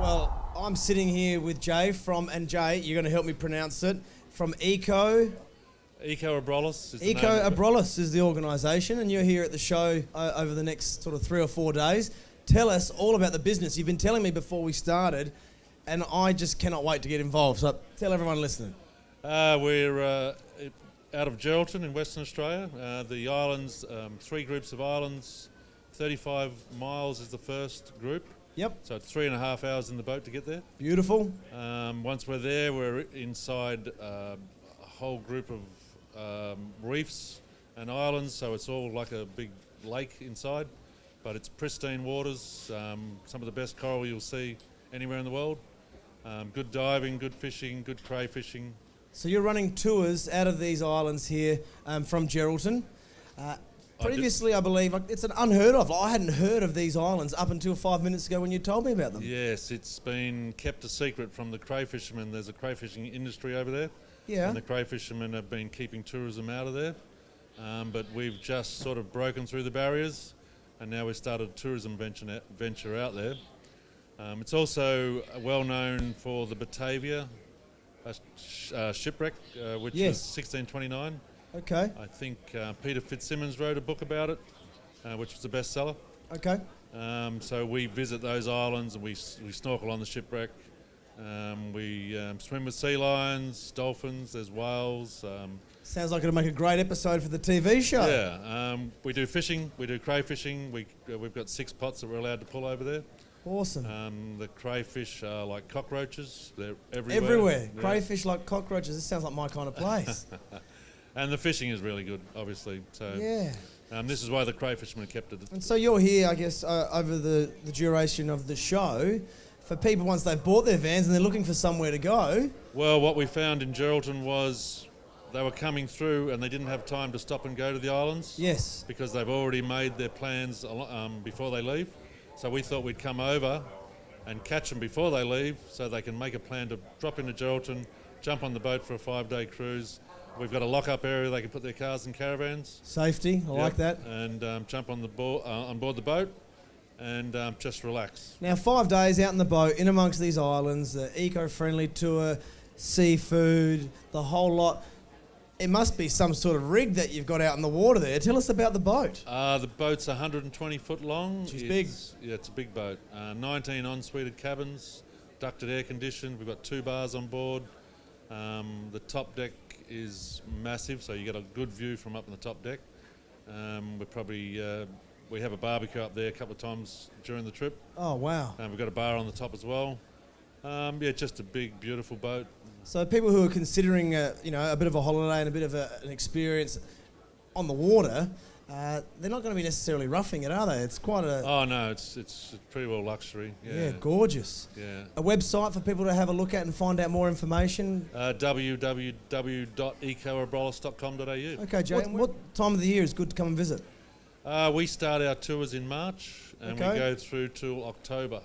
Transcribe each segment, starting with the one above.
Well, I'm sitting here with Jay and Jay, you're going to help me pronounce it, from Eco Abrolhos. Eco Abrolhos is the organisation, and you're here at the show over the next sort of 3 or 4 days. Tell us all about the business. You've been telling me before we started, and I just cannot wait to get involved. So tell everyone listening. We're out of Geraldton in Western Australia. The islands, 3 groups of islands, 35 miles is the first group. Yep. So it's 3.5 hours in the boat to get there. Beautiful. Once we're there, we're inside a whole group of reefs and islands, so it's all like a big lake inside, but it's pristine waters, some of the best coral you'll see anywhere in the world. Good diving, good fishing, good crayfishing. So you're running tours out of these islands here from Geraldton. Previously, I believe, it's an unheard of. I hadn't heard of these islands up until 5 minutes ago when you told me about them. Yes, it's been kept a secret from the crayfishermen. There's a crayfishing industry over there. Yeah. And the crayfishermen have been keeping tourism out of there. But we've just sort of broken through the barriers, and now we've started a tourism venture out there. It's also well known for the Batavia shipwreck, which was 1629. Okay. I think Peter Fitzsimmons wrote a book about it, which was a bestseller. Okay. So we visit those islands and we snorkel on the shipwreck. We swim with sea lions, dolphins, there's whales. Sounds like it'll make a great episode for the TV show. Yeah, we do fishing, we do crayfishing. We've got 6 pots that we're allowed to pull over there. Awesome. The crayfish are like cockroaches, they're everywhere. Everywhere, yeah. Crayfish like cockroaches, this sounds like my kind of place. And the fishing is really good, obviously. So yeah. This is why the crayfishermen kept it. And so you're here, I guess, over the duration of the show, for people once they've bought their vans and they're looking for somewhere to go. Well, what we found in Geraldton was they were coming through and they didn't have time to stop and go to the islands. Yes. Because they've already made their plans before they leave. So we thought we'd come over and catch them before they leave so they can make a plan to drop into Geraldton, jump on the boat for a 5-day cruise. We've got a lock-up area they can put their cars and caravans. Safety, I like that. And jump on board the boat and just relax. Now, 5 days out in the boat, in amongst these islands, the eco-friendly tour, seafood, the whole lot. It must be some sort of rig that you've got out in the water there. Tell us about the boat. The boat's 120 foot long. She's big. Yeah, it's a big boat. 19 en-suited cabins, ducted air conditioned. We've got 2 bars on board. The top deck is massive, so you get a good view from up on the top deck. We have a barbecue up there a couple of times during the trip. Oh, wow. We've got a bar on the top as well. Just a big, beautiful boat. So people who are considering a bit of a holiday and a bit of an experience on the water, they're not going to be necessarily roughing it, are they? It's quite a... Oh, no, it's pretty well luxury. Yeah, gorgeous. Yeah. A website for people to have a look at and find out more information? www.ecoabrolhos.com.au. Okay, Jay, what time of the year is good to come and visit? We start our tours in March and we go through till October.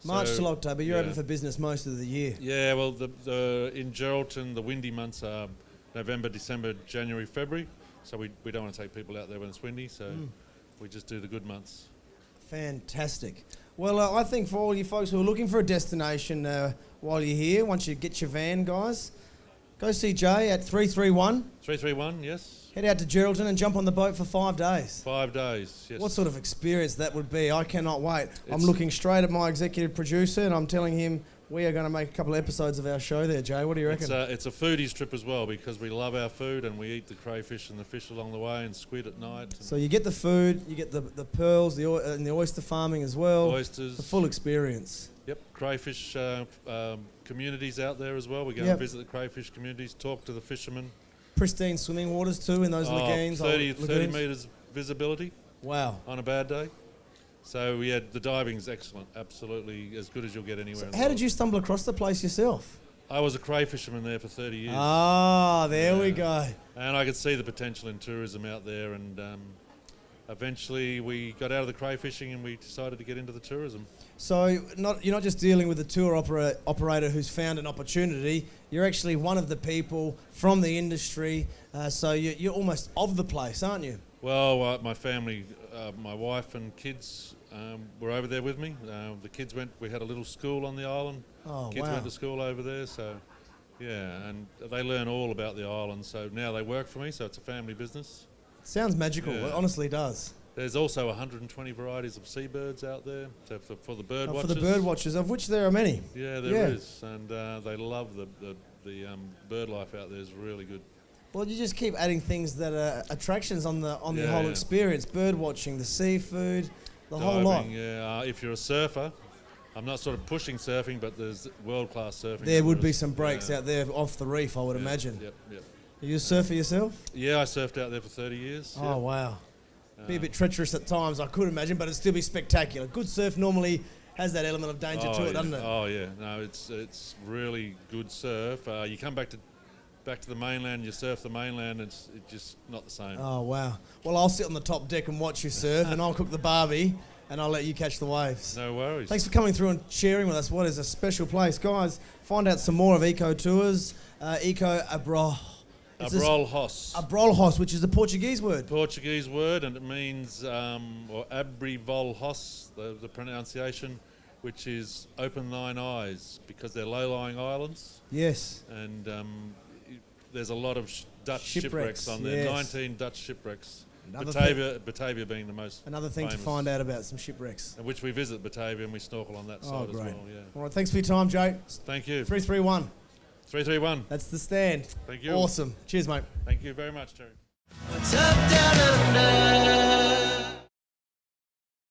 March till October. You're open for business most of the year. Yeah, well, in Geraldton, the windy months are November, December, January, February. So we don't want to take people out there when it's windy, so we just do the good months. Fantastic. Well, I think for all you folks who are looking for a destination while you're here, once you get your van, guys, go see Jay at 331. 331, yes. Head out to Geraldton and jump on the boat for 5 days. 5 days, yes. What sort of experience that would be? I cannot wait. I'm looking straight at my executive producer and I'm telling him we are going to make a couple of episodes of our show there, Jay. What do you reckon? It's a foodies trip as well because we love our food and we eat the crayfish and the fish along the way and squid at night. So you get the food, you get the pearls, and the oyster farming as well. Oysters. The full experience. Yep, crayfish communities out there as well. We go and visit the crayfish communities, talk to the fishermen. Pristine swimming waters too in those lagoons. 30 metres visibility. Wow. On a bad day. So the diving's excellent, absolutely as good as you'll get anywhere. So how did you stumble across the place yourself? I was a crayfisherman there for 30 years. Ah, there we go. And I could see the potential in tourism out there, and eventually we got out of the crayfishing and we decided to get into the tourism. So you're not just dealing with a tour operator who's found an opportunity, you're actually one of the people from the industry, so you're almost of the place, aren't you? Well, my family, my wife and kids were over there with me. The kids we had a little school on the island. Oh, Kids wow. went to school over there, so yeah, and they learn all about the island. So now they work for me, so it's a family business. Sounds magical. Yeah. It honestly does. There's also 120 varieties of seabirds out there, so for the bird watchers. For the bird watchers, of which there are many. Yeah, there is, and they love the bird life out there is really good. Well, you just keep adding things that are attractions on the Yeah, whole yeah. experience. Bird watching, the seafood, the whole lot. Diving, yeah. If you're a surfer, I'm not sort of pushing surfing, but there's world-class surfing. There would be some breaks out there off the reef, I would imagine. Yep. Are you a surfer yourself? Yeah, I surfed out there for 30 years. Oh, yeah. wow. Be a bit treacherous at times, I could imagine, but it'd still be spectacular. Good surf normally has that element of danger to it, doesn't it? Oh yeah, no, it's really good surf. You come back to the mainland, you surf the mainland, it's just not the same. Oh, wow. Well, I'll sit on the top deck and watch you surf, and I'll cook the barbie, and I'll let you catch the waves. No worries. Thanks for coming through and sharing with us what is a special place. Guys, find out some more of Eco Tours, Eco Abrolhos. Abrolhos, which is a Portuguese word. Portuguese word, and it means, or Abrolhos, the pronunciation, which is open thine eyes, because they're low-lying islands. Yes. And there's a lot of Dutch shipwrecks on there, yes. 19 Dutch shipwrecks. Another Batavia being the most Another thing famous. to find out about some shipwrecks. And which we visit Batavia and we snorkel on that side as well. Yeah. All right, thanks for your time, Joe. Thank you. 331. 331. That's the stand. Thank you. Awesome. Cheers, mate. Thank you very much, Terry. What's up, down under?